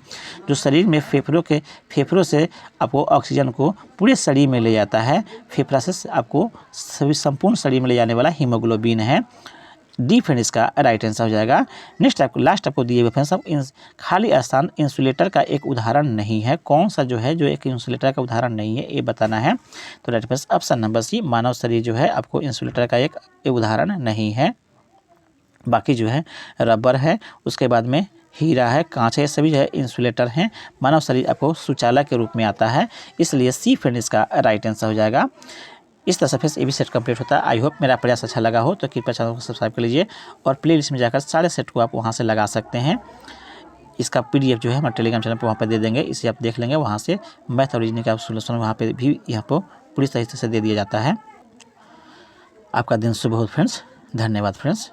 Speaker 1: जो शरीर में फेफड़ों से आपको ऑक्सीजन को पूरे शरीर में ले जाता है। फेफड़ा से आपको सभी संपूर्ण शरीर में ले जाने वाला हीमोग्लोबिन है। डी फ्रेंड इसका राइट आंसर हो जाएगा। नेक्स्ट लास्ट आपको दिए हुए फ्रेंड्स खाली स्थान इंसुलेटर का एक उदाहरण नहीं है। कौन सा जो एक इंसुलेटर का उदाहरण नहीं है ये बताना है। तो right answer option number C, मानव शरीर जो है आपको इंसुलेटर का एक उदाहरण नहीं है। बाकी जो है रबर है, उसके बाद में हीरा है, कांच है, सभी जो है इंसुलेटर हैं। मानव शरीर आपको शौचालय के रूप में आता है, इसलिए सी फ्रेंड इसका राइट आंसर हो जाएगा। इस तरह से फिर ये भी सेट कंप्लीट होता है। आई होप मेरा प्रयास अच्छा लगा हो तो कृपया चैनल को सब्सक्राइब कर लीजिए और प्ले लिस्ट में जाकर सारे सेट को आप वहां से लगा सकते हैं। इसका PDF जो है हमारे टेलीग्राम चैनल पर वहाँ पर दे देंगे, इसे आप देख लेंगे। वहाँ से मैथ और रीजनिंग का सोल्यूशन वहाँ पे भी यहाँ पर पूरी तरीके से दे दिया जाता है। आपका दिन शुभ हो फ्रेंड्स। धन्यवाद फ्रेंड्स।